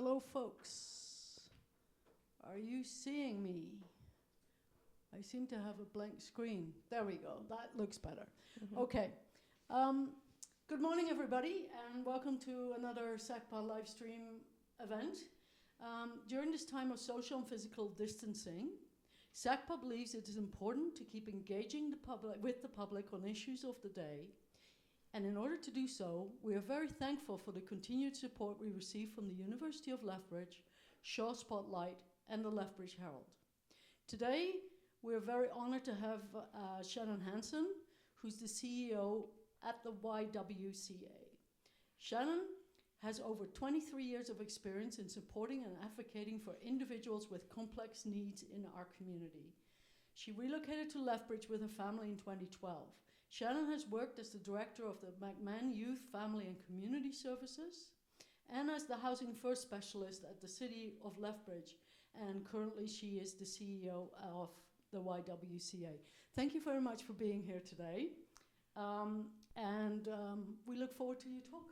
Hello, folks. Are you seeing me? I seem to have a blank screen. There we go. That looks better. Okay. Good morning, everybody, and welcome to another SACPA live stream event. During this time of social and physical distancing, SACPA believes it is important to keep engaging with the public on issues of the day. And in order to do so, we are very thankful for the continued support we receive from the University of Lethbridge, Shaw Spotlight, and the Lethbridge Herald. Today, we're very honored to have Shannon Hansen, who's the CEO at the YWCA. Shannon has over 23 years of experience in supporting and advocating for individuals with complex needs in our community. She relocated to Lethbridge with her family in 2012. Shannon has worked as the director of the McMahon Youth, Family and Community Services and as the Housing First Specialist at the City of Lethbridge. And currently she is the CEO of the YWCA. Thank you very much for being here today. We look forward to your talk.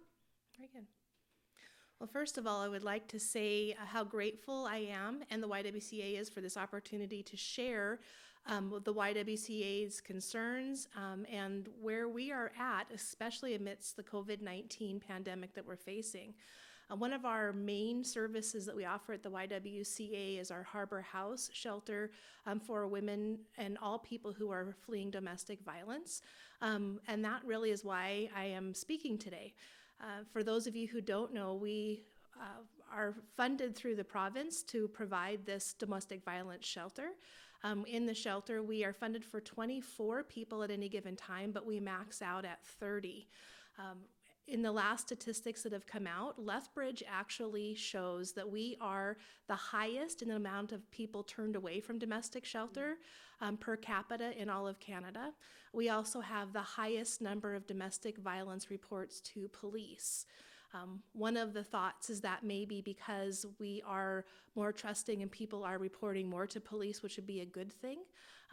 Very good. Well, first of all, I would like to say how grateful I am and the YWCA is for this opportunity to share the YWCA's concerns and where we are at, especially amidst the COVID-19 pandemic that we're facing. One of our main services that we offer at the YWCA is our Harbour House shelter for women and all people who are fleeing domestic violence. And that really is why I am speaking today. For those of you who don't know, we are funded through the province to provide this domestic violence shelter. In the shelter, we are funded for 24 people at any given time, but we max out at 30. In the last statistics that have come out, Lethbridge actually shows that we are the highest in the amount of people turned away from domestic shelter per capita in all of Canada. We also have the highest number of domestic violence reports to police. One of the thoughts is that maybe because we are more trusting and people are reporting more to police, which would be a good thing.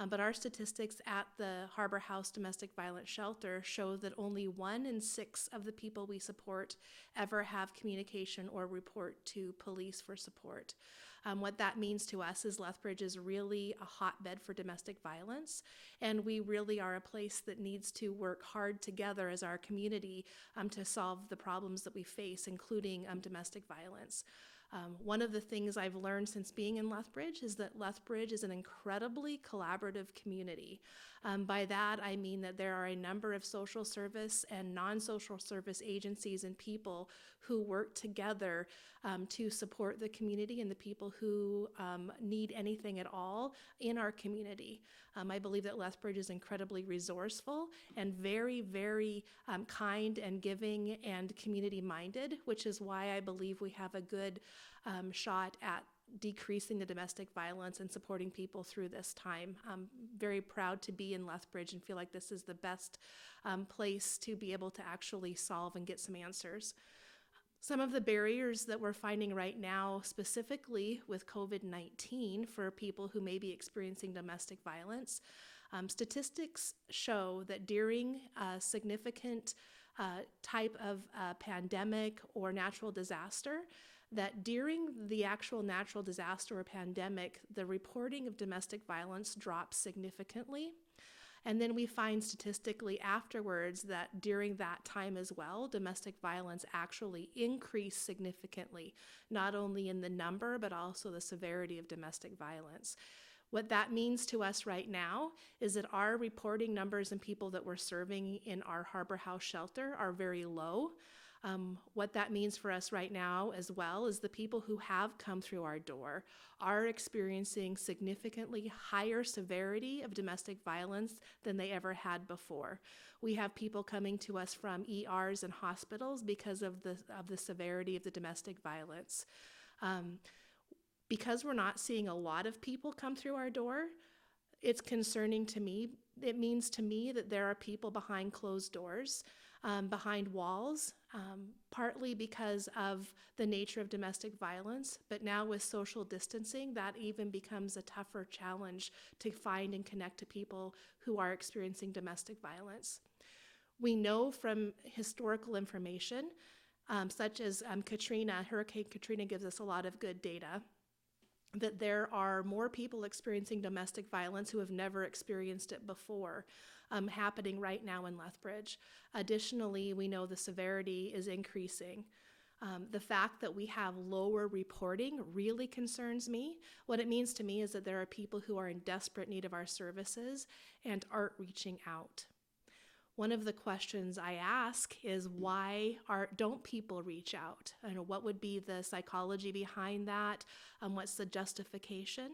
But our statistics at the Harbour House Domestic Violence Shelter show that only 1 in 6 of the people we support ever have communication or report to police for support. What that means to us is Lethbridge is really a hotbed for domestic violence, and we really are a place that needs to work hard together as our community to solve the problems that we face, including domestic violence. One of the things I've learned since being in Lethbridge is that Lethbridge is an incredibly collaborative community. By that, I mean that there are a number of social service and non-social service agencies and people who work together to support the community and the people who need anything at all in our community. I believe that Lethbridge is incredibly resourceful and very, very kind and giving and community-minded, which is why I believe we have a good shot at decreasing the domestic violence and supporting people through this time. I'm very proud to be in Lethbridge and feel like this is the best place to be able to actually solve and get some answers. Some of the barriers that we're finding right now, specifically with COVID-19 for people who may be experiencing domestic violence, statistics show that during a significant type of pandemic or natural disaster, that during the actual natural disaster or pandemic, the reporting of domestic violence drops significantly. And then we find statistically afterwards that during that time as well, domestic violence actually increased significantly, not only in the number, but also the severity of domestic violence. What that means to us right now is that our reporting numbers and people that we're serving in our Harbour House shelter are very low. What that means for us right now as well is the people who have come through our door are experiencing significantly higher severity of domestic violence than they ever had before. We have people coming to us from ERs and hospitals because of the severity of the domestic violence. Because we're not seeing a lot of people come through our door, it's concerning to me. It means to me that there are people behind closed doors, behind walls, partly because of the nature of domestic violence, but now with social distancing, that even becomes a tougher challenge to find and connect to people who are experiencing domestic violence. We know from historical information such as Katrina. Hurricane Katrina gives us a lot of good data that there are more people experiencing domestic violence who have never experienced it before, happening right now in Lethbridge. Additionally, we know the severity is increasing. The fact that we have lower reporting really concerns me. What it means to me is that there are people who are in desperate need of our services and aren't reaching out. One of the questions I ask is why don't people reach out? And what would be the psychology behind that? What's the justification?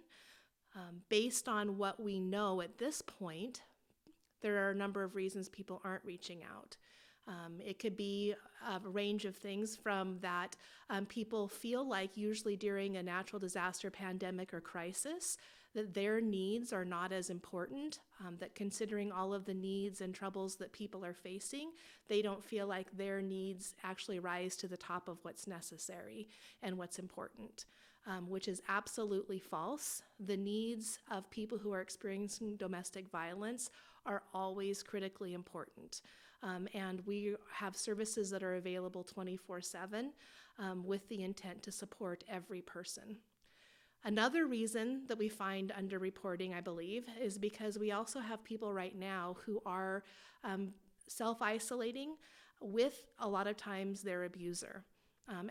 Based on what we know at this point, there are a number of reasons people aren't reaching out. It could be a range of things from that people feel like usually during a natural disaster, pandemic, or crisis, that their needs are not as important, that considering all of the needs and troubles that people are facing, they don't feel like their needs actually rise to the top of what's necessary and what's important, which is absolutely false. The needs of people who are experiencing domestic violence are always critically important. And we have services that are available 24/7 with the intent to support every person. Another reason that we find underreporting, I believe, is because we also have people right now who are self-isolating with a lot of times their abuser.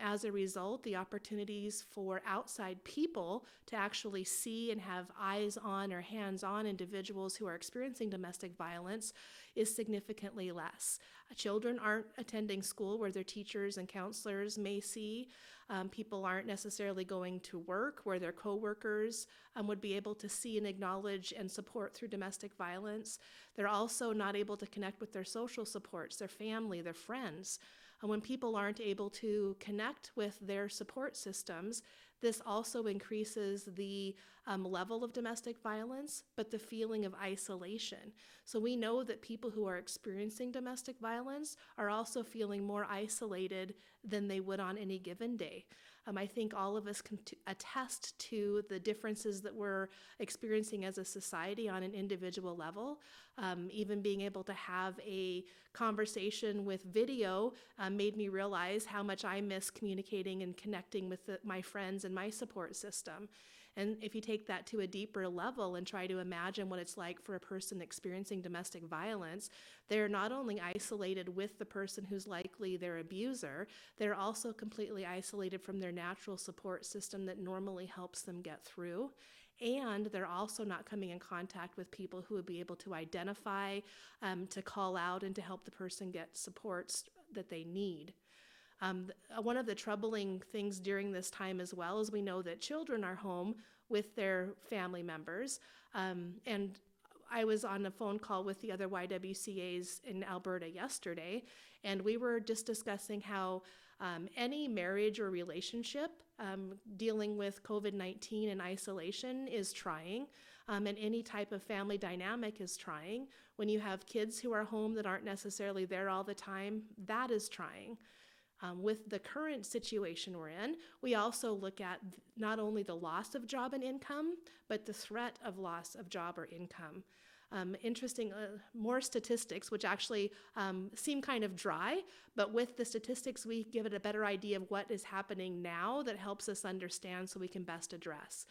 As a result, the opportunities for outside people to actually see and have eyes on or hands on individuals who are experiencing domestic violence is significantly less. Children aren't attending school where their teachers and counselors may see. People aren't necessarily going to work where their coworkers would be able to see and acknowledge and support through domestic violence. They're also not able to connect with their social supports, their family, their friends. And when people aren't able to connect with their support systems, this also increases the level of domestic violence, but the feeling of isolation. So we know that people who are experiencing domestic violence are also feeling more isolated than they would on any given day. I think all of us can attest to the differences that we're experiencing as a society on an individual level. Even being able to have a conversation with video made me realize how much I miss communicating and connecting with my friends and my support system. And if you take that to a deeper level and try to imagine what it's like for a person experiencing domestic violence, they're not only isolated with the person who's likely their abuser, they're also completely isolated from their natural support system that normally helps them get through. And they're also not coming in contact with people who would be able to identify, to call out, and to help the person get supports that they need. One of the troubling things during this time as well is we know that children are home with their family members. And I was on a phone call with the other YWCAs in Alberta yesterday, and we were just discussing how any marriage or relationship dealing with COVID-19 and isolation is trying, and any type of family dynamic is trying. When you have kids who are home that aren't necessarily there all the time, that is trying. With the current situation we're in, we also look at not only the loss of job and income, but the threat of loss of job or income. Interesting, more statistics, which actually seem kind of dry, but with the statistics, we give it a better idea of what is happening now that helps us understand so we can best address.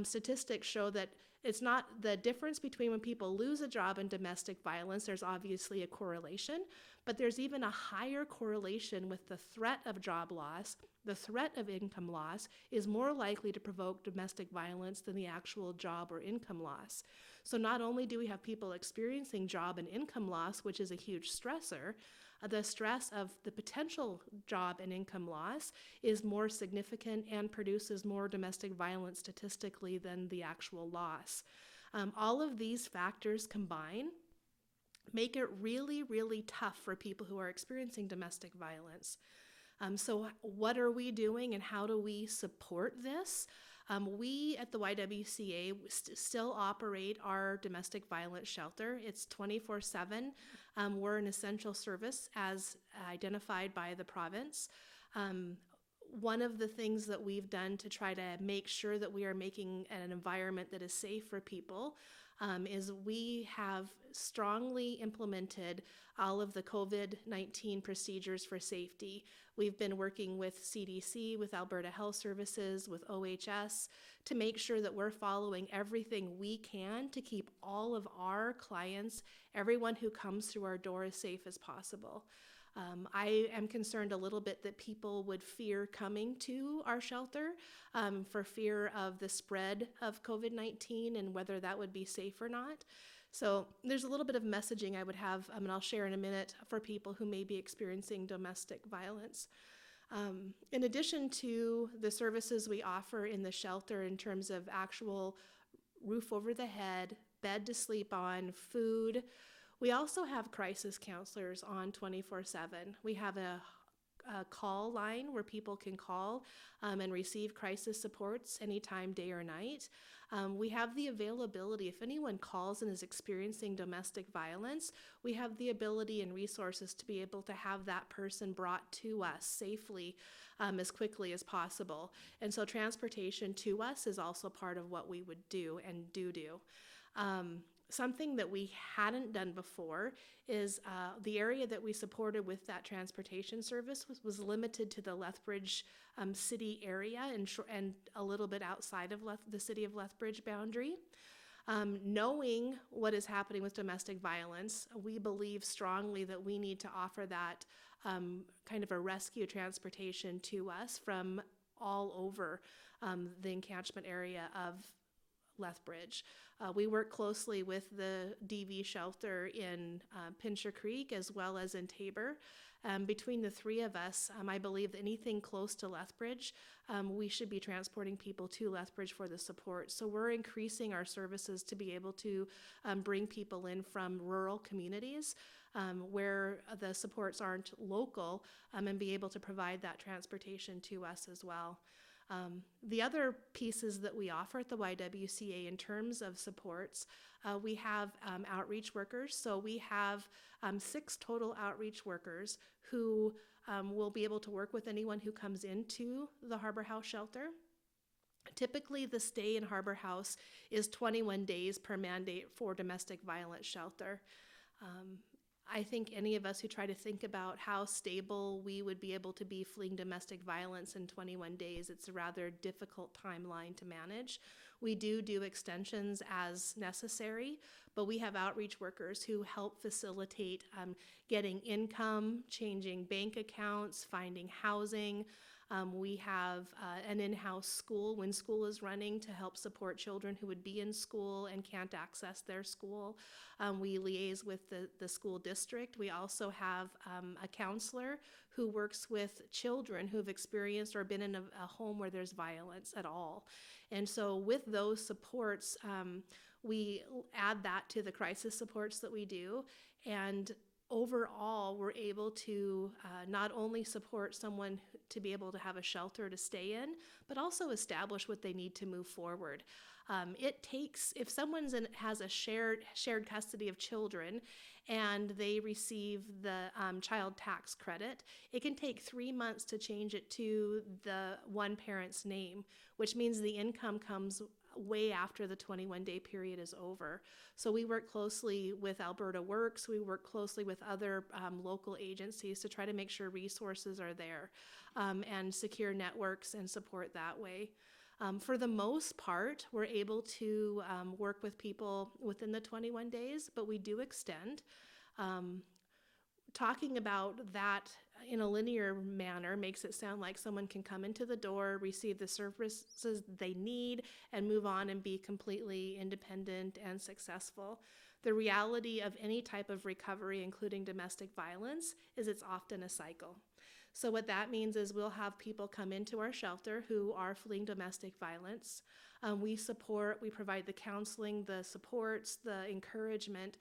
Statistics show that it's not the difference between when people lose a job and domestic violence, there's obviously a correlation, but there's even a higher correlation with the threat of job loss. The threat of income loss is more likely to provoke domestic violence than the actual job or income loss. So not only do we have people experiencing job and income loss, which is a huge stressor, the stress of the potential job and income loss is more significant and produces more domestic violence statistically than the actual loss. All of these factors combine make it really, really tough for people who are experiencing domestic violence. So what are we doing and how do we support this? We at the YWCA still operate our domestic violence shelter. It's 24/7. We're an essential service as identified by the province. one of the things that we've done to try to make sure that we are making an environment that is safe for people is we have strongly implemented all of the COVID-19 procedures for safety. We've been working with CDC, with Alberta Health Services, with OHS to make sure that we're following everything we can to keep all of our clients, everyone who comes through our door, as safe as possible. I am concerned a little bit that people would fear coming to our shelter for fear of the spread of COVID-19 and whether that would be safe or not. So there's a little bit of messaging I would have, and I'll share in a minute, for people who may be experiencing domestic violence. In addition to the services we offer in the shelter in terms of actual roof over the head, bed to sleep on, food, we also have crisis counselors on 24/7. We have a call line where people can call and receive crisis supports anytime, day or night. We have the availability, if anyone calls and is experiencing domestic violence, we have the ability and resources to be able to have that person brought to us safely as quickly as possible. And so transportation to us is also part of what we would do and do. Something that we hadn't done before is the area that we supported with that transportation service was limited to the Lethbridge city area and a little bit outside of the city of Lethbridge boundary. Knowing what is happening with domestic violence, we believe strongly that we need to offer that kind of a rescue transportation to us from all over the encampment area of Lethbridge. We work closely with the DV shelter in Pincher Creek as well as in Tabor. Between the three of us, I believe that anything close to Lethbridge, we should be transporting people to Lethbridge for the support. So we're increasing our services to be able to bring people in from rural communities where the supports aren't local and be able to provide that transportation to us as well. The other pieces that we offer at the YWCA in terms of supports, we have outreach workers. So we have 6 total outreach workers who will be able to work with anyone who comes into the Harbour House shelter. Typically, the stay in Harbour House is 21 days per mandate for domestic violence shelter. I think any of us who try to think about how stable we would be able to be fleeing domestic violence in 21 days, it's a rather difficult timeline to manage. We do extensions as necessary, but we have outreach workers who help facilitate getting income, changing bank accounts, finding housing. We have an in-house school when school is running to help support children who would be in school and can't access their school. We liaise with the school district. We also have a counselor who works with children who have experienced or been in a home where there's violence at all. And so with those supports, we add that to the crisis supports that we do. And overall, we're able to not only support someone to be able to have a shelter to stay in, but also establish what they need to move forward. It takes, if someone has a shared custody of children and they receive the child tax credit, it can take 3 months to change it to the one parent's name, which means the income comes way after the 21-day period is over. So we work closely with Alberta Works, we work closely with other local agencies to try to make sure resources are there and secure networks and support that way. For the most part, we're able to work with people within the 21 days, but we do extend. Talking about that in a linear manner makes it sound like someone can come into the door, receive the services they need, and move on and be completely independent and successful. The reality of any type of recovery, including domestic violence, is it's often a cycle. So what that means is we'll have people come into our shelter who are fleeing domestic violence. We provide the counseling, the supports, the encouragement,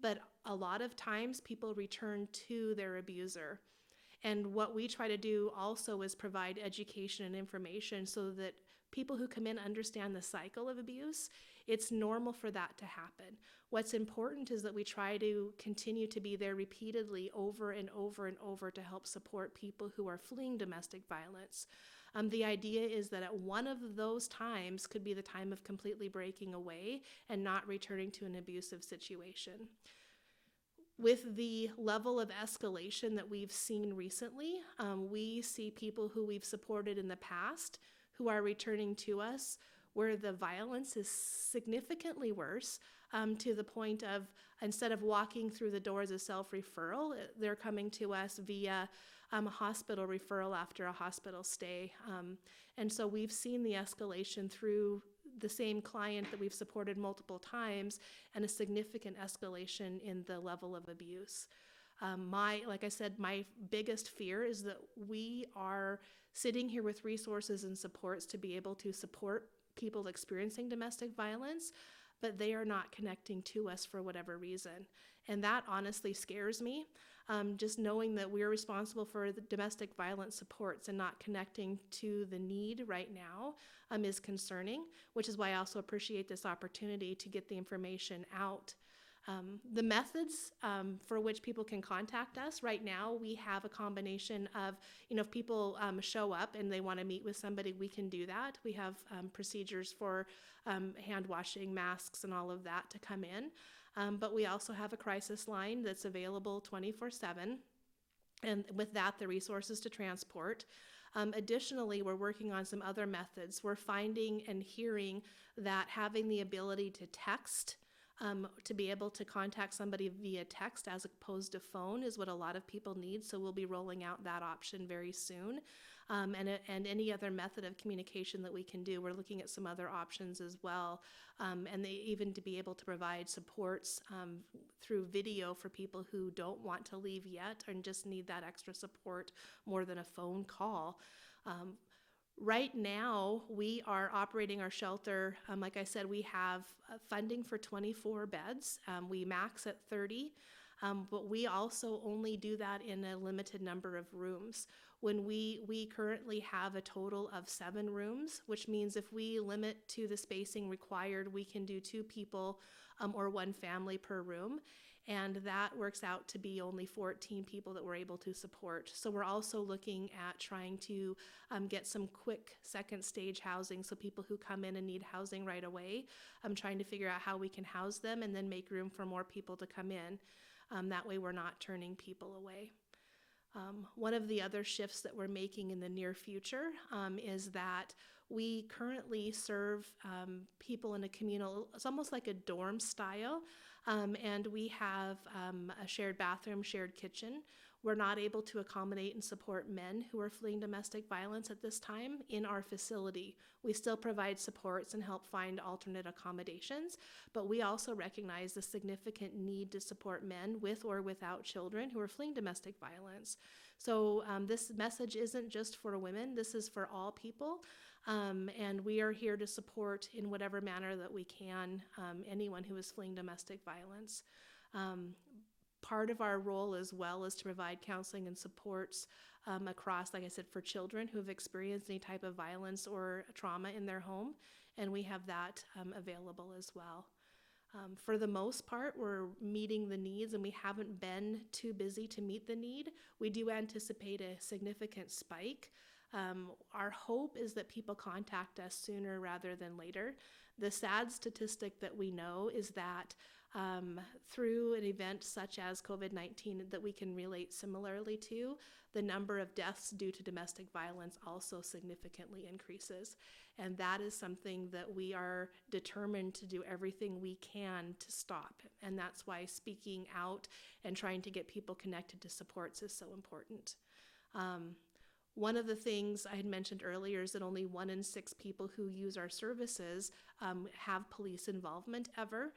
but a lot of times people return to their abuser. And what we try to do also is provide education and information so that people who come in understand the cycle of abuse. It's normal for that to happen. What's important is that we try to continue to be there repeatedly over and over and over to help support people who are fleeing domestic violence. The idea is that at one of those times could be the time of completely breaking away and not returning to an abusive situation. With the level of escalation that we've seen recently, we see people who we've supported in the past who are returning to us where the violence is significantly worse, to the point of, instead of walking through the doors of self-referral, they're coming to us via a hospital referral after a hospital stay. And so we've seen the escalation through the same client that we've supported multiple times, and a significant escalation in the level of abuse. Like I said, my biggest fear is that we are sitting here with resources and supports to be able to support people experiencing domestic violence, but they are not connecting to us for whatever reason. And that honestly scares me. Just knowing that we're responsible for the domestic violence supports and not connecting to the need right now is concerning, which is why I also appreciate this opportunity to get the information out. The methods for which people can contact us right now, we have a combination of, if people show up and they want to meet with somebody, we can do that. We have procedures for hand washing, masks, and all of that to come in. But we also have a crisis line that's available 24/7. And with that, the resources to transport. Additionally, we're working on some other methods. We're finding and hearing that having the ability to text, to be able to contact somebody via text as opposed to phone is what a lot of people need. So we'll be rolling out that option very soon. And any other method of communication that we can do. We're looking at some other options as well. And even to be able to provide supports through video for people who don't want to leave yet and just need that extra support more than a phone call. Right now, we are operating our shelter. Like I said, we have funding for 24 beds. We max at 30, but we also only do that in a limited number of rooms. When we currently have a total of 7 rooms, which means if we limit to the spacing required, we can do 2 people or 1 family per room. And that works out to be only 14 people that we're able to support. So we're also looking at trying to get some quick second stage housing, so people who come in and need housing right away, I'm trying to figure out how we can house them and then make room for more people to come in. That way we're not turning people away. One of the other shifts that we're making in the near future is that we currently serve people in a communal, it's almost like a dorm style, and we have a shared bathroom, shared kitchen. We're not able to accommodate and support men who are fleeing domestic violence at this time in our facility. We still provide supports and help find alternate accommodations, but we also recognize the significant need to support men with or without children who are fleeing domestic violence. So this message isn't just for women, this is for all people. And we are here to support in whatever manner that we can anyone who is fleeing domestic violence. Part of our role as well is to provide counseling and supports across, like I said, for children who have experienced any type of violence or trauma in their home, and we have that available as well. For the most part, we're meeting the needs, and we haven't been too busy to meet the need. We do anticipate a significant spike. Our hope is that people contact us sooner rather than later. The sad statistic that we know is that through an event such as COVID-19 that we can relate similarly to, the number of deaths due to domestic violence also significantly increases. And that is something that we are determined to do everything we can to stop. And that's why speaking out and trying to get people connected to supports is so important. One of the things I had mentioned earlier is that only 1 in 6 people who use our services have police involvement ever.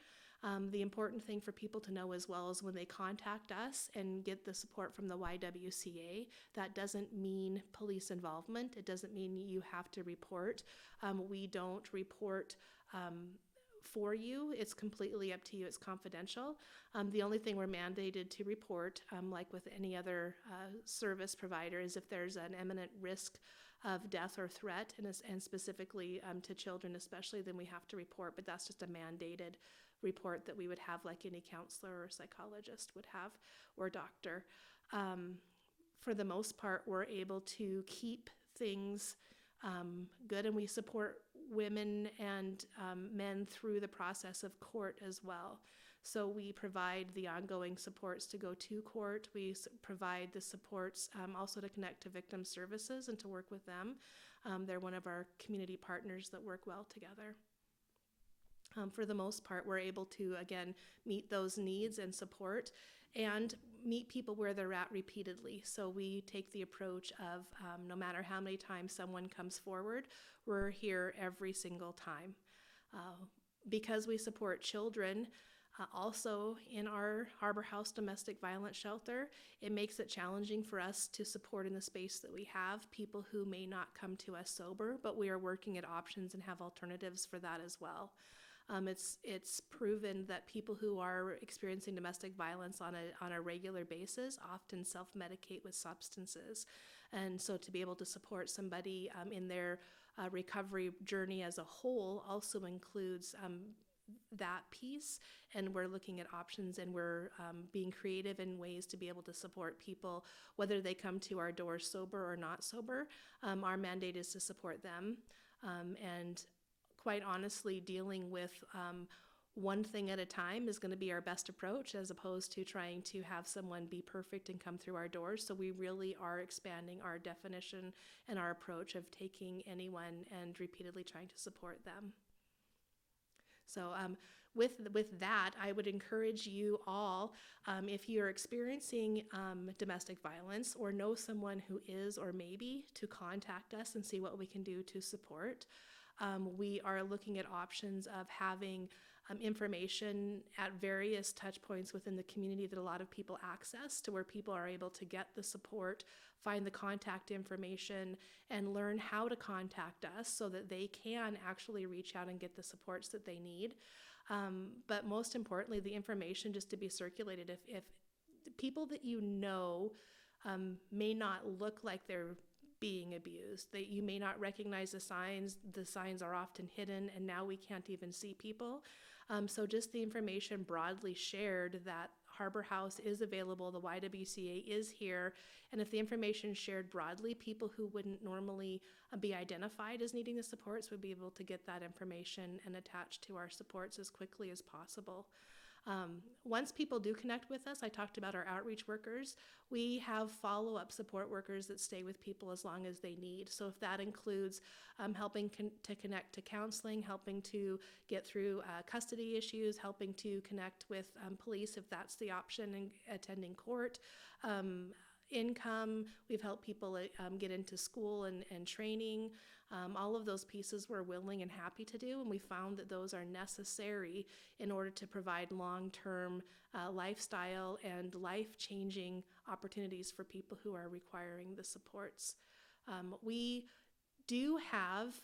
The important thing for people to know as well is when they contact us and get the support from the YWCA, that doesn't mean police involvement. It doesn't mean you have to report. We don't report for you. It's completely up to you. It's confidential. The only thing we're mandated to report, like with any other service provider, is if there's an imminent risk of death or threat, and specifically to children especially, then we have to report, but that's just a mandated report that we would have like any counselor or psychologist would have, or doctor. For the most part, we're able to keep things good, and we support women and men through the process of court as well. So we provide the ongoing supports to go to court. We provide the supports also to connect to victim services and to work with them. They're one of our community partners that work well together. For the most part, we're able to, again, meet those needs and support and meet people where they're at repeatedly. So we take the approach of no matter how many times someone comes forward, we're here every single time. Because we support children, also in our Harbour House domestic violence shelter, it makes it challenging for us to support in the space that we have people who may not come to us sober, but we are working at options and have alternatives for that as well. It's proven that people who are experiencing domestic violence on a regular basis often self-medicate with substances. And so to be able to support somebody in their recovery journey as a whole also includes that piece, and we're looking at options, and we're being creative in ways to be able to support people, whether they come to our doors sober or not sober. Our mandate is to support them, and quite honestly, dealing with one thing at a time is going to be our best approach, as opposed to trying to have someone be perfect and come through our doors. So we really are expanding our definition and our approach of taking anyone and repeatedly trying to support them. So with that, I would encourage you all, if you're experiencing domestic violence or know someone who is or may be, to contact us and see what we can do to support. We are looking at options of having information at various touch points within the community that a lot of people access, to where people are able to get the support, find the contact information, and learn how to contact us so that they can actually reach out and get the supports that they need. But most importantly, the information just to be circulated. If people that you know may not look like they're being abused, that you may not recognize the signs are often hidden, and now we can't even see people. So just the information broadly shared that Harbour House is available, the YWCA is here, and if the information is shared broadly, people who wouldn't normally be identified as needing the supports would be able to get that information and attach to our supports as quickly as possible. Once people do connect with us, I talked about our outreach workers. We have follow-up support workers that stay with people as long as they need. So if that includes helping to connect to counseling, helping to get through custody issues, helping to connect with police if that's the option, and attending court, income, we've helped people get into school and training. All of those pieces we're willing and happy to do, and we found that those are necessary in order to provide long-term lifestyle and life-changing opportunities for people who are requiring the supports. We do have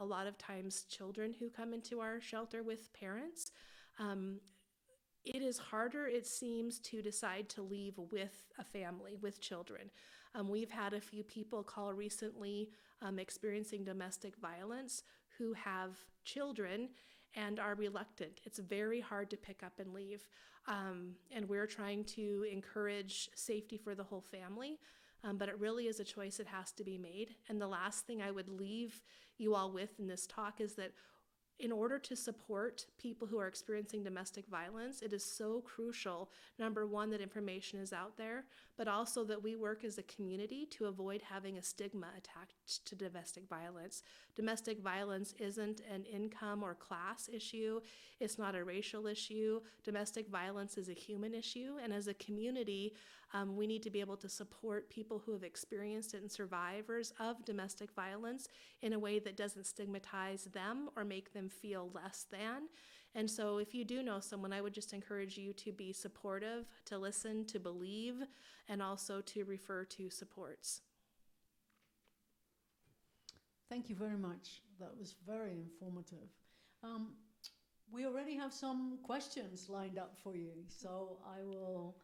a lot of times children who come into our shelter with parents. It is harder, it seems, to decide to leave with a family, with children. We've had a few people call recently experiencing domestic violence who have children and are reluctant. It's very hard to pick up and leave. And we're trying to encourage safety for the whole family, but it really is a choice that has to be made. And the last thing I would leave you all with in this talk is that in order to support people who are experiencing domestic violence, it is so crucial, number one, that information is out there, but also that we work as a community to avoid having a stigma attached to domestic violence. Domestic violence isn't an income or class issue. It's not a racial issue. Domestic violence is a human issue, and as a community, we need to be able to support people who have experienced it and survivors of domestic violence in a way that doesn't stigmatize them or make them feel less than. And so if you do know someone, I would just encourage you to be supportive, to listen, to believe, and also to refer to supports. Thank you very much. That was very informative. We already have some questions lined up for you, so I will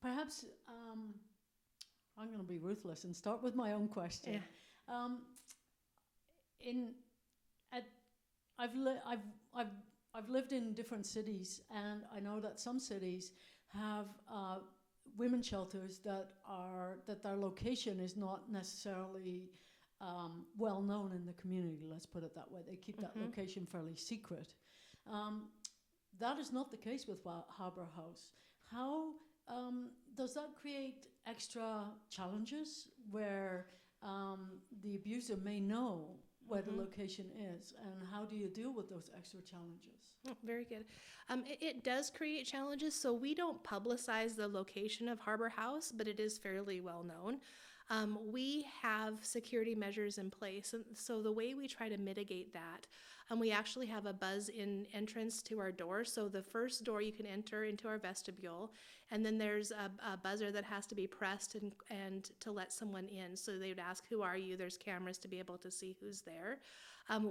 perhaps I'm going to be ruthless and start with my own question. Um, in at, I've, li- I've lived in different cities, and I know that some cities have women shelters that their location is not necessarily well known in the community. Let's put it that way. They keep that location fairly secret. That is not the case with Harbour House. How does that create extra challenges where the abuser may know where the location is, and how do you deal with those extra challenges? Oh, very good. It does create challenges, so we don't publicize the location of Harbour House, but it is fairly well known. We have security measures in place, and so the way we try to mitigate that, we actually have a buzz-in entrance to our door. So the first door you can enter into our vestibule, and then there's a buzzer that has to be pressed and to let someone in. So they would ask, "Who are you?" There's cameras to be able to see who's there.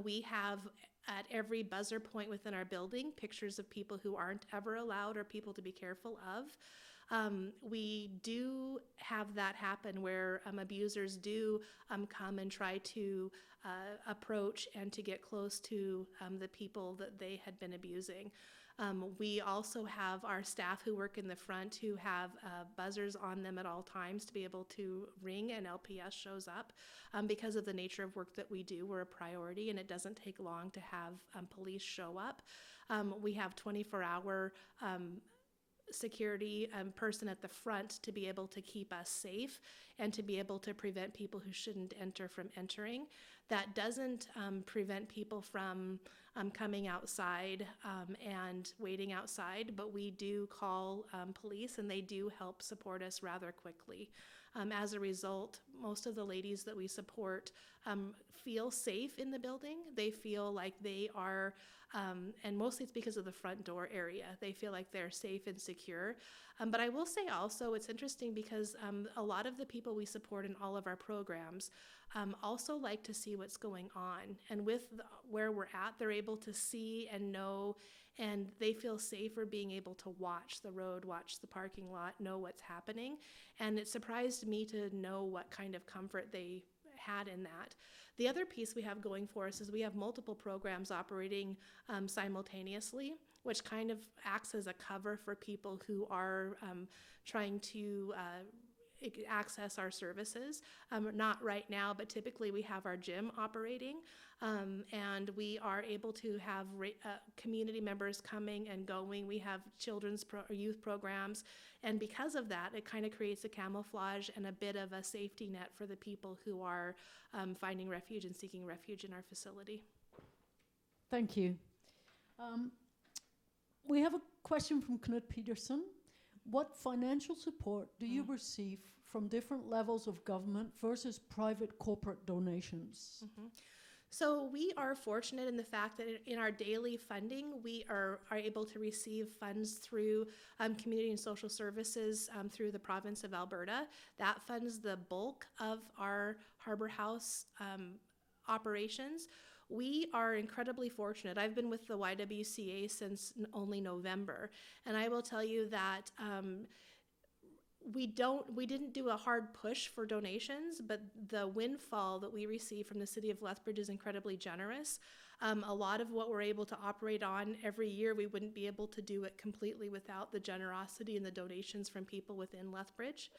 We have at every buzzer point within our building pictures of people who aren't ever allowed or people to be careful of. We do have that happen where abusers do come and try to approach and to get close to the people that they had been abusing. We also have our staff who work in the front who have buzzers on them at all times to be able to ring and LPS shows up. Because of the nature of work that we do, we're a priority, and it doesn't take long to have police show up. We have 24-hour security person at the front to be able to keep us safe and to be able to prevent people who shouldn't enter from entering. That doesn't prevent people from coming outside and waiting outside, but we do call police, and they do help support us rather quickly. As a result, most of the ladies that we support feel safe in the building. They feel like they are, and mostly it's because of the front door area. They feel like they're safe and secure. But I will say also, it's interesting because a lot of the people we support in all of our programs also like to see what's going on. And with where we're at, they're able to see and know, and they feel safer being able to watch the road, watch the parking lot, know what's happening. And it surprised me to know what kind of comfort they had in that. The other piece we have going for us is we have multiple programs operating simultaneously, which kind of acts as a cover for people who are trying to access our services. Not right now, but typically we have our gym operating, and we are able to have community members coming and going. We have children's youth programs, and because of that, it kind of creates a camouflage and a bit of a safety net for the people who are finding refuge and seeking refuge in our facility. Thank you. We have a question from Knut Peterson. What financial support do you receive from different levels of government versus private corporate donations? So we are fortunate in the fact that in our daily funding, we are able to receive funds through community and social services through the province of Alberta. That funds the bulk of our Harbour House operations. We are incredibly fortunate. I've been with the YWCA since only November, and I will tell you that we didn't do a hard push for donations, but the windfall that we receive from the city of Lethbridge is incredibly generous. A lot of what we're able to operate on every year, we wouldn't be able to do it completely without the generosity and the donations from people within Lethbridge.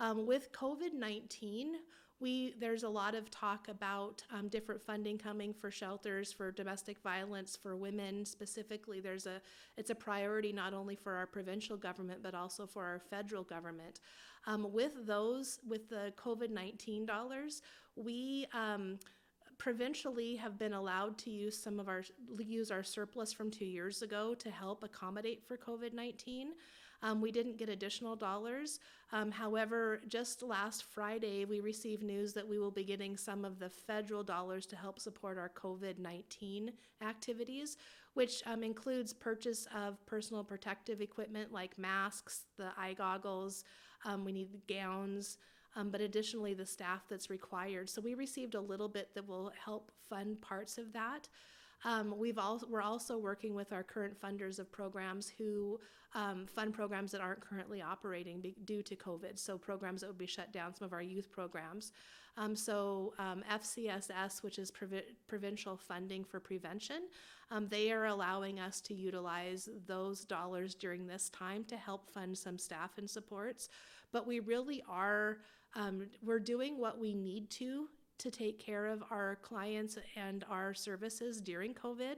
With COVID-19, there's a lot of talk about different funding coming for shelters, for domestic violence, for women specifically. It's a priority not only for our provincial government, but also for our federal government. With the COVID-19 dollars, we provincially have been allowed to use our surplus from 2 years ago to help accommodate for COVID-19. We didn't get additional dollars. However, just last Friday, we received news that we will be getting some of the federal dollars to help support our COVID-19 activities, which includes purchase of personal protective equipment like masks, the eye goggles, we need the gowns, but additionally the staff that's required. So we received a little bit that will help fund parts of that. We're also working with our current funders of programs who fund programs that aren't currently operating due to COVID. So programs that would be shut down, some of our youth programs. FCSS, which is provincial funding for prevention, they are allowing us to utilize those dollars during this time to help fund some staff and supports. But we really are, we're doing what we need to take care of our clients and our services during COVID.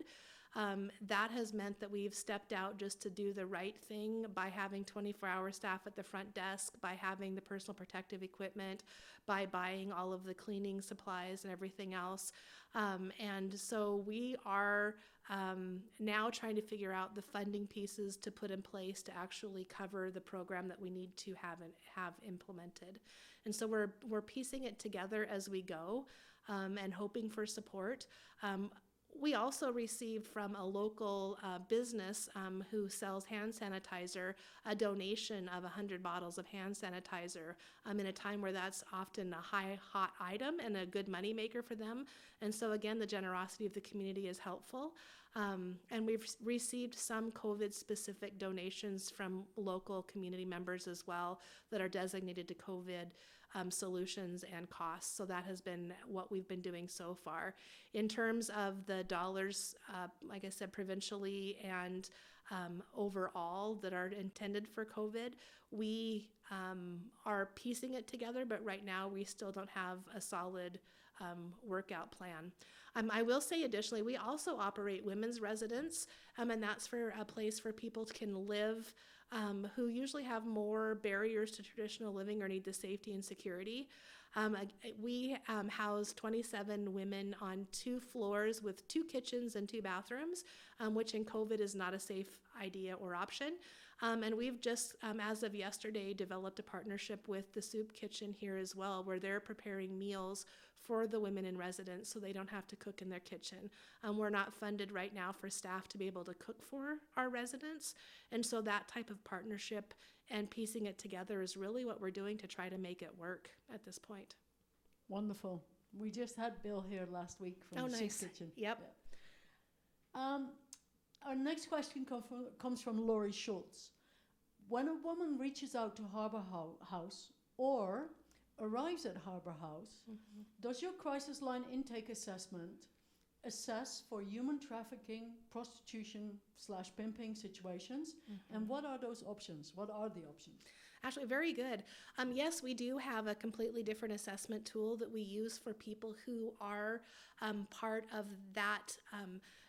That has meant that we've stepped out just to do the right thing by having 24-hour staff at the front desk, by having the personal protective equipment, by buying all of the cleaning supplies and everything else. And so we are now trying to figure out the funding pieces to put in place to actually cover the program that we need to have implemented. And so we're piecing it together as we go and hoping for support. We also received from a local business who sells hand sanitizer a donation of 100 bottles of hand sanitizer in a time where that's often a hot item and a good money maker for them. And so again, the generosity of the community is helpful. And we've received some COVID-specific donations from local community members as well that are designated to COVID solutions and costs. So that has been what we've been doing so far. In terms of the dollars, like I said, provincially and overall that are intended for COVID, we are piecing it together, but right now we still don't have a solid workout plan. I will say additionally, we also operate women's residence, and that's for a place where people can live who usually have more barriers to traditional living or need the safety and security. We house 27 women on 2 floors with 2 kitchens and 2 bathrooms, which in COVID is not a safe idea or option. And we've just, as of yesterday, developed a partnership with the soup kitchen here as well, where they're preparing meals for the women in residence so they don't have to cook in their kitchen. We're not funded right now for staff to be able to cook for our residents. And so that type of partnership and piecing it together is really what we're doing to try to make it work at this point. Wonderful. We just had Bill here last week from the soup kitchen. Yep. Yeah. Our next question comes from Laurie Schultz. When a woman reaches out to Harbour House or arrives at Harbour House, does your crisis line intake assessment assess for human trafficking, prostitution / pimping situations? And what are those options? What are the options? Actually, very good. Yes, we do have a completely different assessment tool that we use for people who are part of that,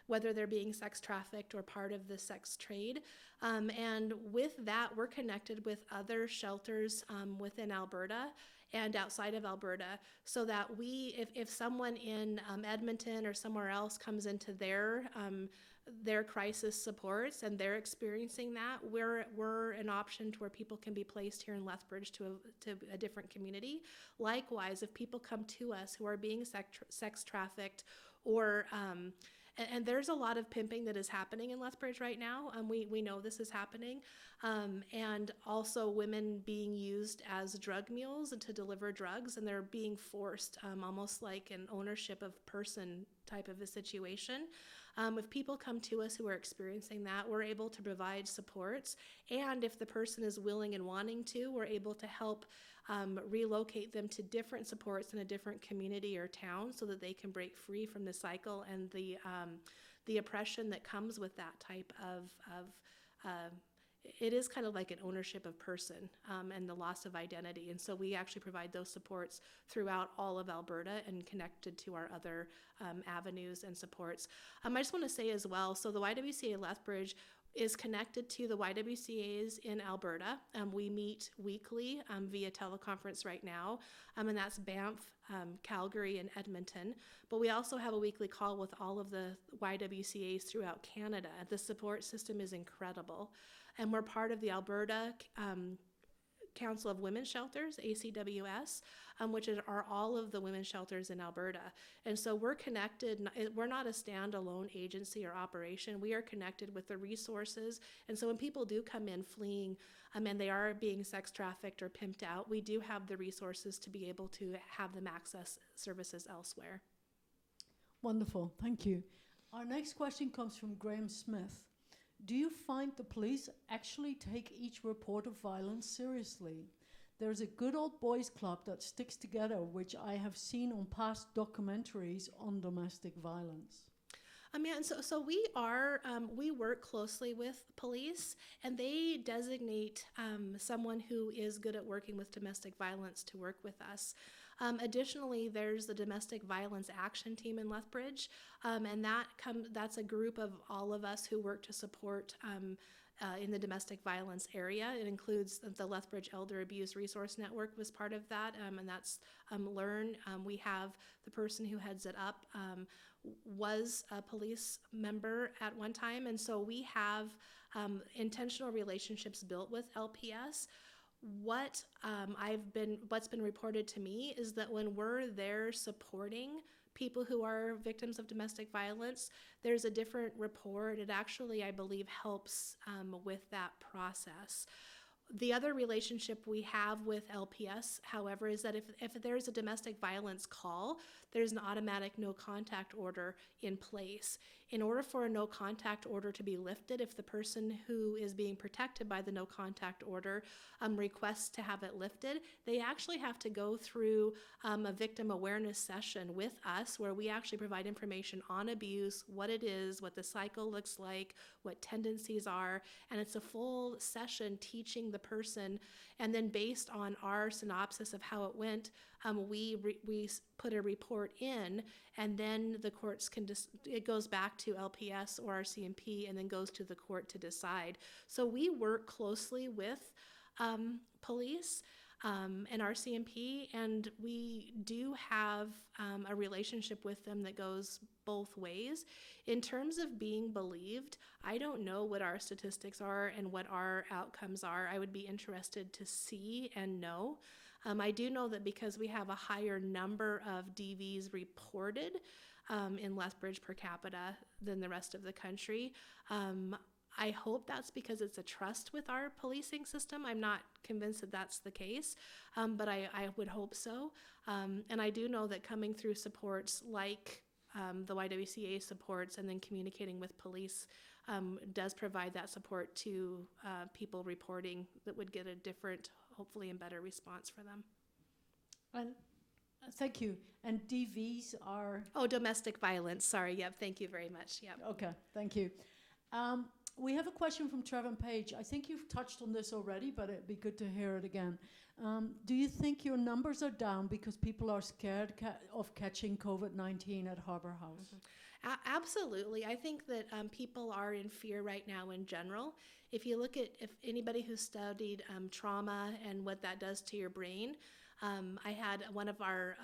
whether they're being sex trafficked or part of the sex trade. And with that, we're connected with other shelters within Alberta and outside of Alberta, so that if someone in Edmonton or somewhere else comes into their crisis supports and they're experiencing that, we're an option to where people can be placed here in Lethbridge to a different community. Likewise, if people come to us who are being sex trafficked or and there's a lot of pimping that is happening in Lethbridge right now. We know this is happening. And also women being used as drug mules to deliver drugs, and they're being forced, almost like an ownership of person type of a situation. If people come to us who are experiencing that, we're able to provide supports. And if the person is willing and wanting to, we're able to help relocate them to different supports in a different community or town so that they can break free from the cycle and the oppression that comes with that type of it is kind of like an ownership of person and the loss of identity. And so we actually provide those supports throughout all of Alberta and connected to our other avenues and supports. I just want to say as well, so the YWCA Lethbridge is connected to the YWCAs in Alberta. We meet weekly via teleconference right now, and that's Banff, Calgary, and Edmonton. But we also have a weekly call with all of the YWCAs throughout Canada. The support system is incredible. And we're part of the Alberta Council of Women's Shelters, ACWS, which are all of the women's shelters in Alberta. And so we're connected. We're not a standalone agency or operation. We are connected with the resources. And so when people do come in fleeing and they are being sex trafficked or pimped out, we do have the resources to be able to have them access services elsewhere. Wonderful. Thank you. Our next question comes from Graham Smith. Do you find the police actually take each report of violence seriously? There's a good old boys club that sticks together, which I have seen on past documentaries on domestic violence. Yeah, and so we work closely with police, and they designate someone who is good at working with domestic violence to work with us. Additionally, there's the Domestic Violence Action Team in Lethbridge, and that's a group of all of us who work to support in the domestic violence area. It includes the Lethbridge Elder Abuse Resource Network was part of that, and that's Learn. We have the person who heads it up was a police member at one time, and so we have intentional relationships built with LPS. What's been reported to me is that when we're there supporting people who are victims of domestic violence, there's a different rapport. It actually, I believe, helps with that process. The other relationship we have with LPS, however, is that if there's a domestic violence call, there's an automatic no contact order in place. In order for a no contact order to be lifted, if the person who is being protected by the no contact order requests to have it lifted, they actually have to go through a victim awareness session with us where we actually provide information on abuse, what it is, what the cycle looks like, what tendencies are, and it's a full session teaching the person, and then based on our synopsis of how it went, we put a report in, and then the courts it goes back to LPS or our CMP and then goes to the court to decide. So we work closely with police and our CMP, and we do have a relationship with them that goes both ways. In terms of being believed, I don't know what our statistics are and what our outcomes are. I would be interested to see and know. I do know that because we have a higher number of DVs reported in Lethbridge per capita than the rest of the country, I hope that's because it's a trust with our policing system. I'm not convinced that that's the case, but I would hope so. And I do know that coming through supports like the YWCA supports and then communicating with police does provide that support to people reporting that would get a different, hopefully, and better response for them. And thank you. And DVs are? Oh, domestic violence. Sorry. Yep. Thank you very much. Yep. Okay. Thank you. We have a question from Trevor Page. I think you've touched on this already, but it'd be good to hear it again. Do you think your numbers are down because people are scared of catching COVID-19 at Harbour House? Mm-hmm. Absolutely. I think that people are in fear right now in general. If you look at if anybody who's studied trauma and what that does to your brain, I had one of our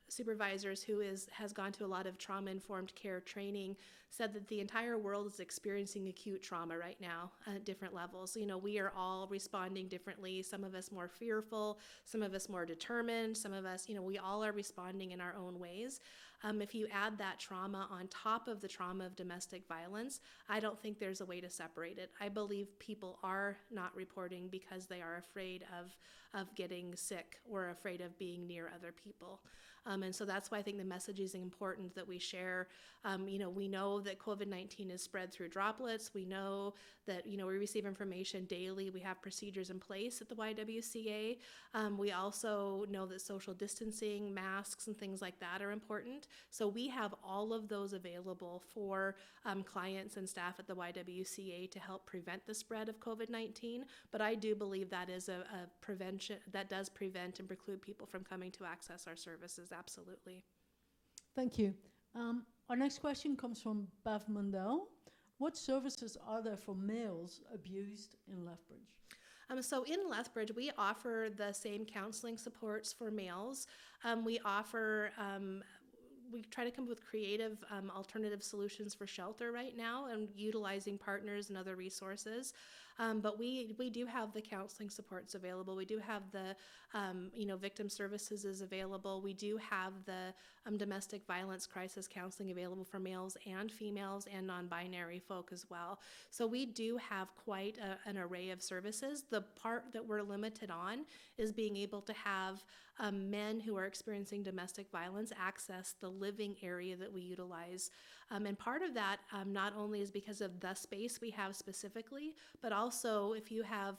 supervisors who has gone to a lot of trauma-informed care training said that the entire world is experiencing acute trauma right now at different levels. You know, we are all responding differently. Some of us more fearful, some of us more determined, some of us, we all are responding in our own ways. If you add that trauma on top of the trauma of domestic violence, I don't think there's a way to separate it. I believe people are not reporting because they are afraid of getting sick or afraid of being near other people. And so that's why I think the message is important that we share. We know that COVID-19 is spread through droplets. We know that, we receive information daily. We have procedures in place at the YWCA. We also know that social distancing, masks, and things like that are important. So we have all of those available for clients and staff at the YWCA to help prevent the spread of COVID-19. But I do believe that is a prevention that does prevent and preclude people from coming to access our services. Absolutely. Thank you. Our next question comes from Bev Mundell. What services are there for males abused in Lethbridge? So in Lethbridge, we offer the same counseling supports for males. We try to come up with creative alternative solutions for shelter right now and utilizing partners and other resources. But we do have the counseling supports available. We do have the, victim services is available. We do have the domestic violence crisis counseling available for males and females and non-binary folk as well. So we do have quite an array of services. The part that we're limited on is being able to have men who are experiencing domestic violence access the living area that we utilize. And part of that not only is because of the space we have specifically, but also if you have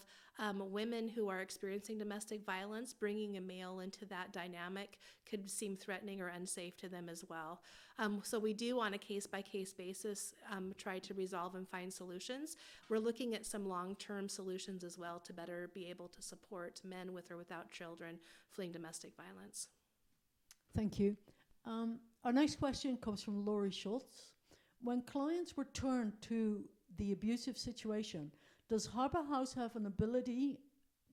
women who are experiencing domestic violence, bringing a male into that dynamic could seem threatening or unsafe to them as well. So we do, on a case-by-case basis, try to resolve and find solutions. We're looking at some long-term solutions as well to better be able to support men with or without children fleeing domestic violence. Thank you. Our next question comes from Laurie Schultz. When clients return to the abusive situation, does Harbour House have an ability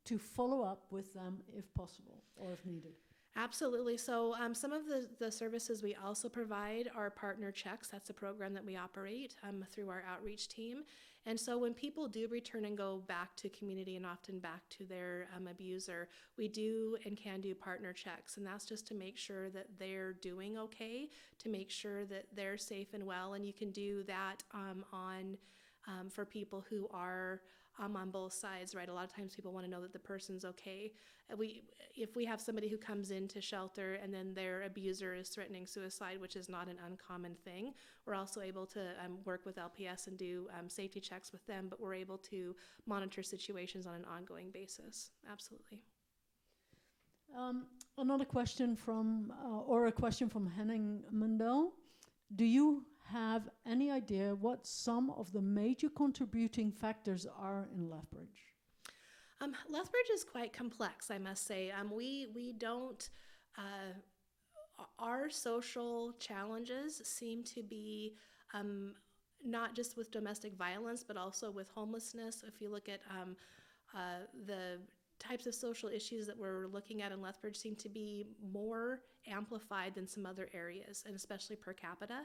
to follow up with them if possible or if needed? Absolutely. So some of the services we also provide are partner checks. That's a program that we operate through our outreach team. And so when people do return and go back to community and often back to their abuser, we do and can do partner checks. And that's just to make sure that they're doing okay, to make sure that they're safe and well. And you can do that for people who are on both sides, right? A lot of times people want to know that the person's okay. If we have somebody who comes into shelter and then their abuser is threatening suicide, which is not an uncommon thing, we're also able to work with LPS and do safety checks with them, but we're able to monitor situations on an ongoing basis. Absolutely. Another question or a question from Henning Mundell. Do you have any idea what some of the major contributing factors are in Lethbridge? Lethbridge is quite complex, I must say. We don't, our social challenges seem to be not just with domestic violence, but also with homelessness. If you look at the types of social issues that we're looking at in Lethbridge seem to be more amplified than some other areas, and especially per capita.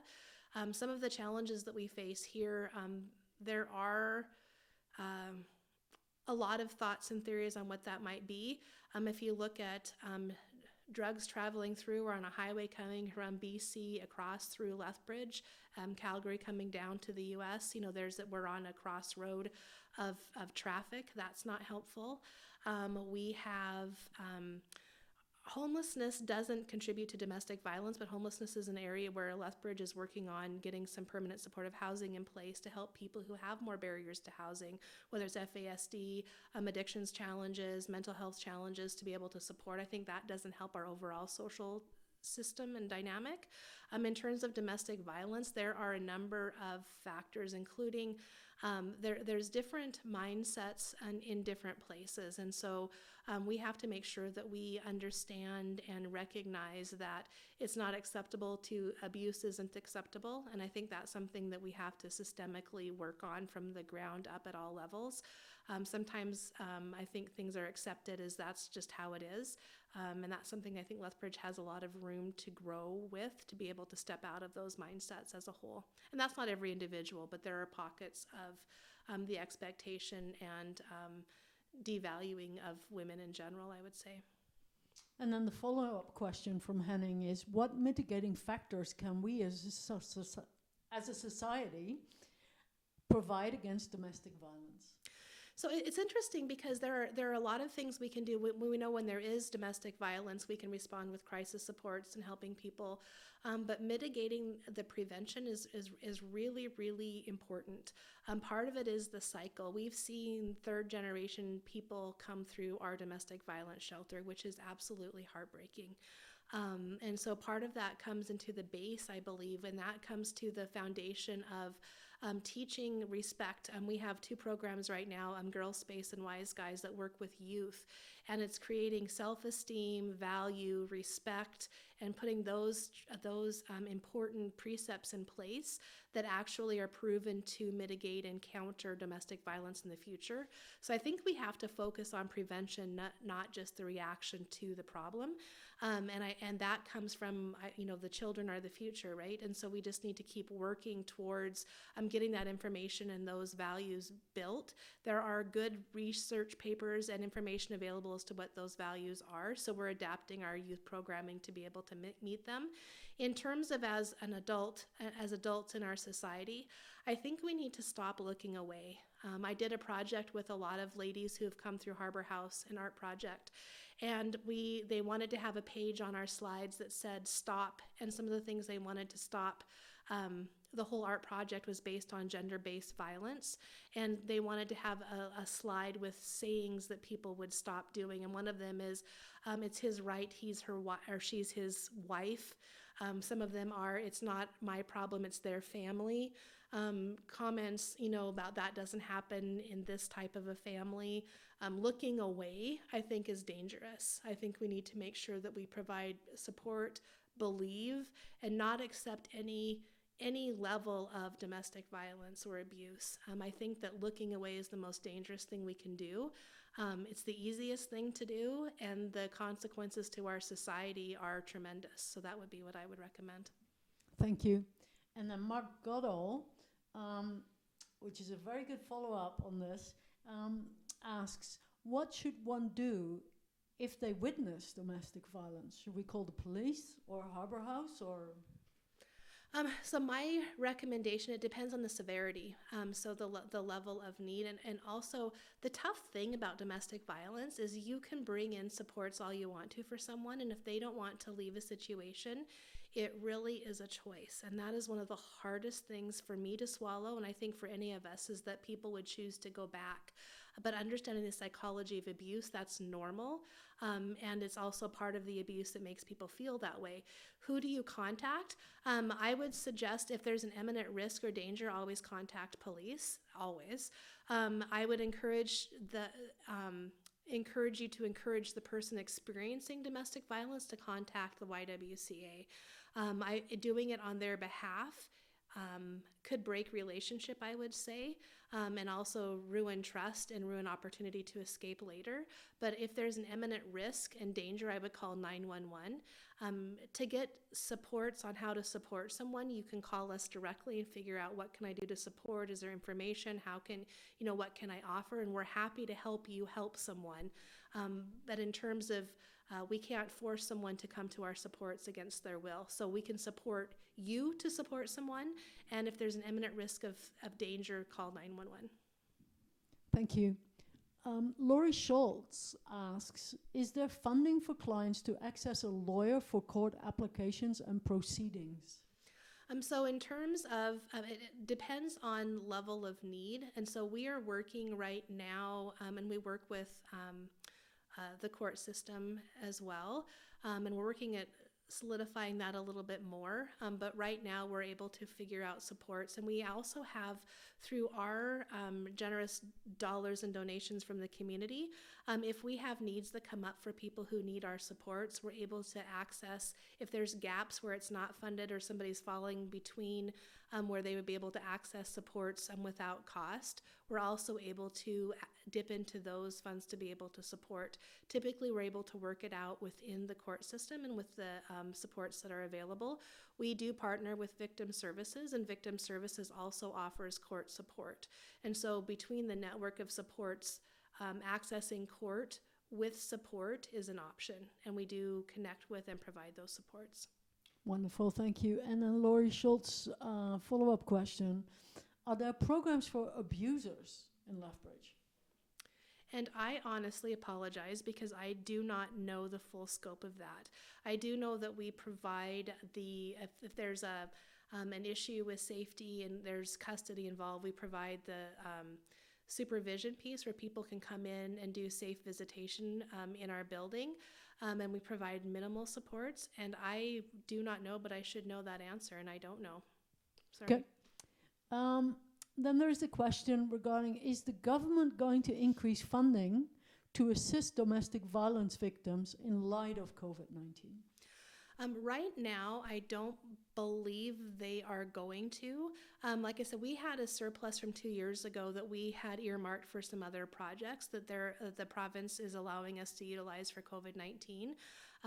Some of the challenges that we face here, there are a lot of thoughts and theories on what that might be. If you look at drugs traveling through or on a highway coming from BC across through Lethbridge, Calgary coming down to the US, we're on a crossroad of traffic. That's not helpful. We have homelessness doesn't contribute to domestic violence, but homelessness is an area where Lethbridge is working on getting some permanent supportive housing in place to help people who have more barriers to housing, whether it's FASD, addictions challenges, mental health challenges, to be able to support. I think that doesn't help our overall social system and dynamic. In terms of domestic violence, there are a number of factors, including there's different mindsets in different places. And so we have to make sure that we understand and recognize that it's not acceptable to abuse isn't acceptable. And I think that's something that we have to systemically work on from the ground up at all levels. Sometimes I think things are accepted as that's just how it is. And that's something I think Lethbridge has a lot of room to grow with, to be able to step out of those mindsets as a whole. And that's not every individual, but there are pockets of the expectation and devaluing of women in general, I would say. And then the follow-up question from Henning is, what mitigating factors can we as a society provide against domestic violence? So it's interesting because there are a lot of things we can do. We know when there is domestic violence, we can respond with crisis supports and helping people. But mitigating the prevention is really, really important. Part of it is the cycle. We've seen third generation people come through our domestic violence shelter, which is absolutely heartbreaking. And so part of that comes into the base, I believe, and that comes to the foundation of teaching respect. We have two programs right now, Girl Space and Wise Guys, that work with youth, and it's creating self-esteem, value, respect, and putting those important precepts in place that actually are proven to mitigate and counter domestic violence in the future. So I think we have to focus on prevention, not just the reaction to the problem. And that comes from, the children are the future, right? And so we just need to keep working towards getting that information and those values built. There are good research papers and information available as to what those values are. So we're adapting our youth programming to be able to meet them. In terms of as adults in our society, I think we need to stop looking away. I did a project with a lot of ladies who have come through Harbour House, an art project, and they wanted to have a page on our slides that said stop, and some of the things they wanted to stop. The whole art project was based on gender-based violence, and they wanted to have a slide with sayings that people would stop doing, and one of them is, it's his right, he's her or she's his wife. Some of them are, it's not my problem, it's their family. Comments, about that doesn't happen in this type of a family. Looking away, I think, is dangerous. I think we need to make sure that we provide support, believe, and not accept any level of domestic violence or abuse. I think that looking away is the most dangerous thing we can do. It's the easiest thing to do, and the consequences to our society are tremendous. So that would be what I would recommend. Thank you. And then Mark Goddell, which is a very good follow-up on this, asks, what should one do if they witness domestic violence? Should we call the police or Harbour House or... So my recommendation, it depends on the severity, so the level of need, and also the tough thing about domestic violence is you can bring in supports all you want to for someone, and if they don't want to leave a situation, it really is a choice. And that is one of the hardest things for me to swallow, and I think for any of us, is that people would choose to go back. But understanding the psychology of abuse, that's normal. And it's also part of the abuse that makes people feel that way. Who do you contact? I would suggest if there's an imminent risk or danger, always contact police, always. I would encourage you to encourage the person experiencing domestic violence to contact the YWCA. Doing it on their behalf could break relationship, I would say, and also ruin trust and ruin opportunity to escape later. But if there's an imminent risk and danger, I would call 911. To get supports on how to support someone, you can call us directly and figure out what can I do to support, is there information, what can I offer, and we're happy to help you help someone. But in terms of we can't force someone to come to our supports against their will. So we can support you to support someone, and if there's an imminent risk of danger, call 911. Thank you. Laurie Schultz asks, is there funding for clients to access a lawyer for court applications and proceedings? So in terms of, it depends on level of need, and so we are working right now, and we work with the court system as well, and we're working at solidifying that a little bit more, but right now we're able to figure out supports, and we also have, through our generous dollars and donations from the community, if we have needs that come up for people who need our supports, we're able to access, if there's gaps where it's not funded or somebody's falling between where they would be able to access supports supports cost, we're also able to dip into those funds to be able to support. Typically, we're able to work it out within the court system and with the supports that are available. We do partner with Victim Services, and Victim Services also offers court support. And so between the network of supports, accessing court with support is an option, and we do connect with and provide those supports. Wonderful, thank you. And then Laurie Schultz, follow-up question. Are there programs for abusers in Lethbridge? And I honestly apologize because I do not know the full scope of that. I do know that we provide if there's an issue with safety and there's custody involved, we provide the supervision piece where people can come in and do safe visitation in our building, and we provide minimal supports. And I do not know, but I should know that answer, and I don't know. Sorry. Okay. Then there's a question regarding, is the government going to increase funding to assist domestic violence victims in light of COVID-19? Right now, I don't believe they are going to. Like I said, we had a surplus from 2 years ago that we had earmarked for some other projects that the province is allowing us to utilize for COVID-19.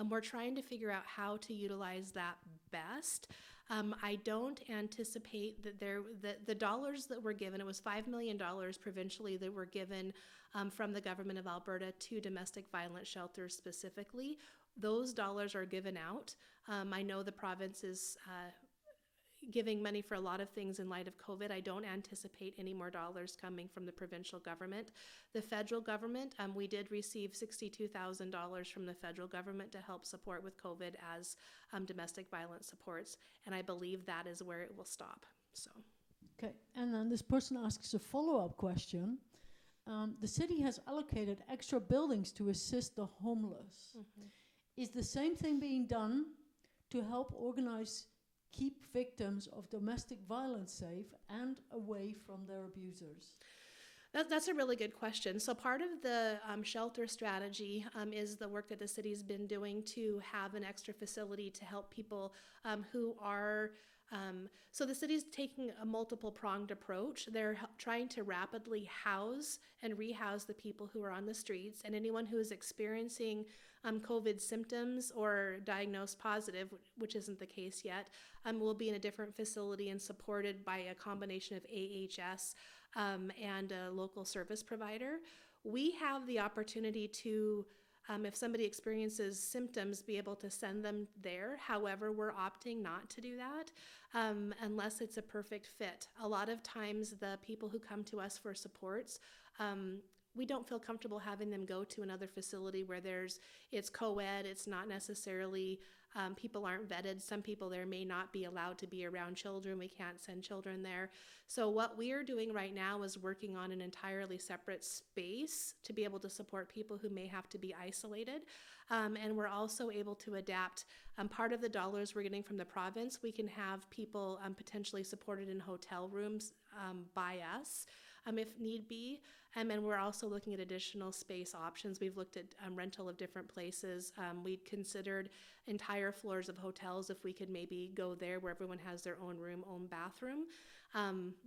We're trying to figure out how to utilize that best. I don't anticipate that the dollars that were given, it was $5 million provincially that were given from the government of Alberta to domestic violence shelters specifically. Those dollars are given out. I know the province is giving money for a lot of things in light of COVID. I don't anticipate any more dollars coming from the provincial government. The federal government, we did receive $62,000 from the federal government to help support with COVID as domestic violence supports, and I believe that is where it will stop. So. Okay, and then this person asks a follow-up question. The city has allocated extra buildings to assist the homeless. Is the same thing being done to help organize keep victims of domestic violence safe and away from their abusers? That's a really good question. So part of the shelter strategy is the work that the city's been doing to have an extra facility to help people who are so the city's taking a multiple pronged approach. They're trying to rapidly house and rehouse the people who are on the streets, and anyone who is experiencing COVID symptoms or diagnosed positive, which isn't the case yet, will be in a different facility and supported by a combination of AHS and a local service provider. We have the opportunity to, if somebody experiences symptoms, be able to send them there. However, we're opting not to do that unless it's a perfect fit. A lot of times the people who come to us for supports, we don't feel comfortable having them go to another facility where it's co-ed, it's not necessarily, people aren't vetted. Some people there may not be allowed to be around children. We can't send children there. So what we are doing right now is working on an entirely separate space to be able to support people who may have to be isolated. And we're also able to adapt. Part of the dollars we're getting from the province, we can have people potentially supported in hotel rooms by us. If need be. And we're also looking at additional space options. We've looked at rental of different places. We'd considered entire floors of hotels if we could maybe go there where everyone has their own room, own bathroom.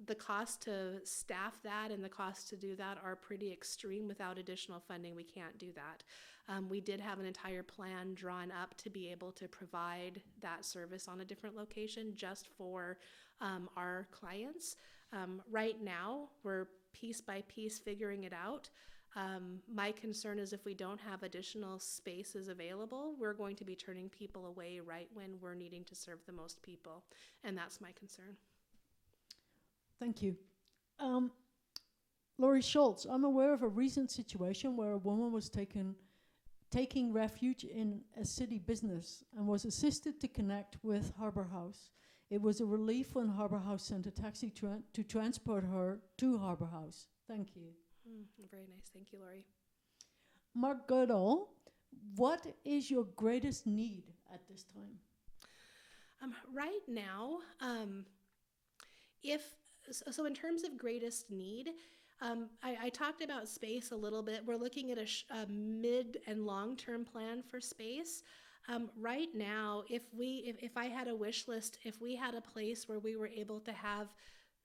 The cost to staff that and the cost to do that are pretty extreme. Without additional funding, we can't do that. We did have an entire plan drawn up to be able to provide that service on a different location just for our clients. Right now, we're piece by piece figuring it out. My concern is if we don't have additional spaces available, we're going to be turning people away right when we're needing to serve the most people. And that's my concern. Thank you. Laurie Schultz, I'm aware of a recent situation where a woman was taking refuge in a city business and was assisted to connect with Harbour House. It was a relief when Harbour House sent a taxi to transport her to Harbour House. Thank you. Very nice. Thank you, Laurie. Mark Goodall, what is your greatest need at this time? Right now, so in terms of greatest need, I talked about space a little bit. We're looking at a mid and long-term plan for space. Right now, if I had a wish list, if we had a place where we were able to have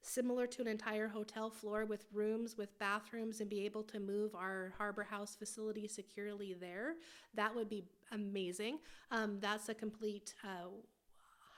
similar to an entire hotel floor with rooms, with bathrooms, and be able to move our Harbour House facility securely there, that would be amazing. That's a complete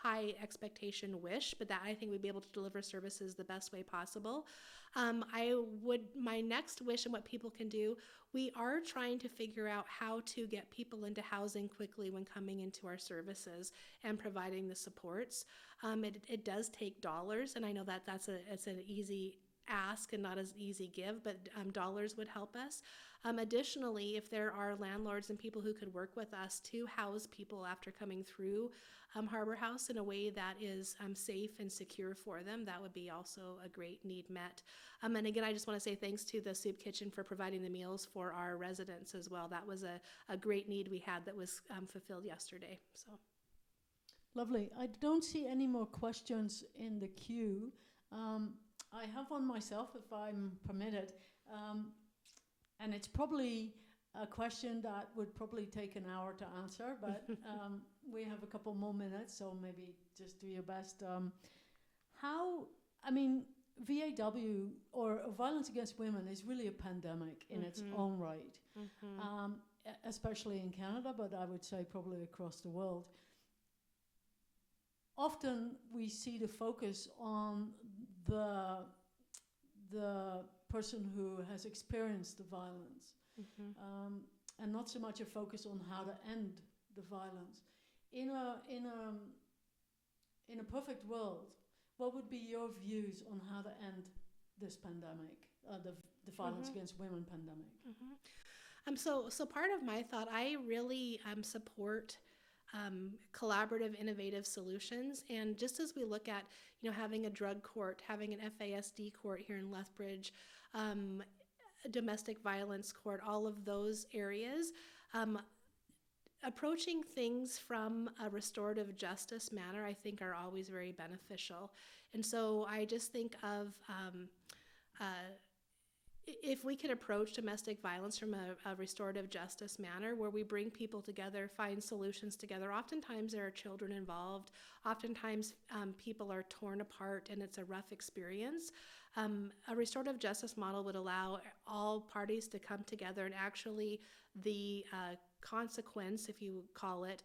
high expectation wish, but that I think we'd be able to deliver services the best way possible. My next wish and what people can do, we are trying to figure out how to get people into housing quickly when coming into our services and providing the supports. It does take dollars, and I know that it's an easy ask and not as easy give, but dollars would help us. Additionally, if there are landlords and people who could work with us to house people after coming through Harbour House in a way that is safe and secure for them, that would be also a great need met. And again, I just want to say thanks to the Soup Kitchen for providing the meals for our residents as well. That was a great need we had that was fulfilled yesterday. So, lovely. I don't see any more questions in the queue. I have one myself, if I'm permitted, and it's probably a question that would probably take an hour to answer, but we have a couple more minutes, so maybe just do your best. VAW or violence against women is really a pandemic in its own right, especially in Canada, but I would say probably across the world. often we see the focus on the person who has experienced the violence, and not so much a focus on how to end the violence. In a perfect world, what would be your views on how to end this pandemic, the violence against women pandemic? So part of my thought, I really support collaborative, innovative solutions. And just as we look at, having a drug court, having an FASD court here in Lethbridge, a domestic violence court, all of those areas, approaching things from a restorative justice manner, I think, are always very beneficial. And so I just think of if we could approach domestic violence from a restorative justice manner, where we bring people together, find solutions together. Oftentimes there are children involved. Oftentimes people are torn apart and it's a rough experience. A restorative justice model would allow all parties to come together, and actually the consequence, if you would call it,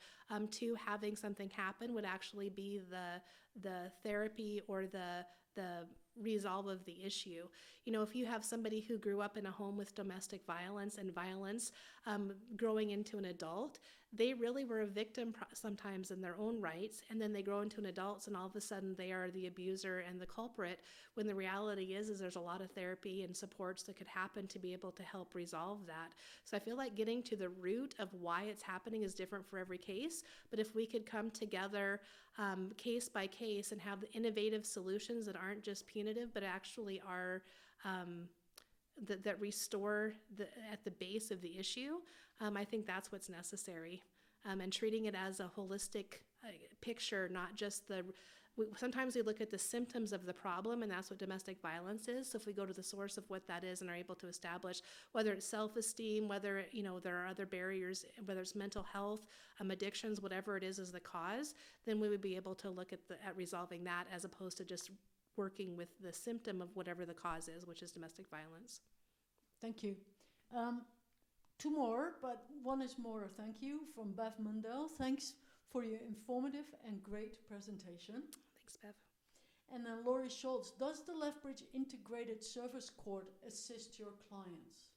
to having something happen would actually be the therapy or the resolve of the issue. If you have somebody who grew up in a home with domestic violence and violence growing into an adult, they really were a victim sometimes in their own rights, and then they grow into an adult and all of a sudden they are the abuser and the culprit, when the reality is there's a lot of therapy and supports that could happen to be able to help resolve that. So I feel like getting to the root of why it's happening is different for every case, but if we could come together case by case and have the innovative solutions that aren't just punitive but actually are that restore at the base of the issue, I think that's what's necessary. And treating it as a holistic picture, not just sometimes we look at the symptoms of the problem, and that's what domestic violence is. So if we go to the source of what that is and are able to establish whether it's self-esteem, whether there are other barriers, whether it's mental health, addictions, whatever it is the cause, then we would be able to look at resolving that, as opposed to just working with the symptom of whatever the cause is, which is domestic violence. Thank you. Two more, but one is more a thank you from Bev Mundell. Thanks for your informative and great presentation. Thanks, Bev. And then Laurie Schultz, does the Lethbridge Integrated Service Court assist your clients?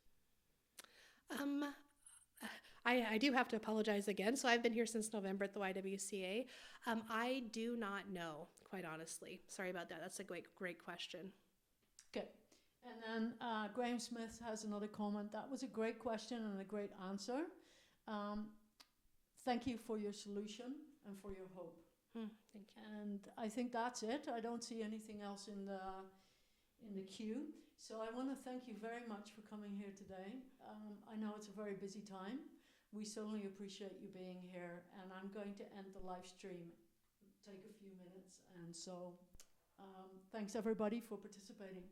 I do have to apologize again. So I've been here since November at the YWCA. I do not know, quite honestly. Sorry about that. That's a great question. Okay. And then Graham Smith has another comment. That was a great question and a great answer. Thank you for your solution and for your hope. Thank you. And I think that's it. I don't see anything else in the queue. So I want to thank you very much for coming here today. I know it's a very busy time. We certainly appreciate you being here. And I'm going to end the live stream. Take a few minutes. And so thanks everybody for participating.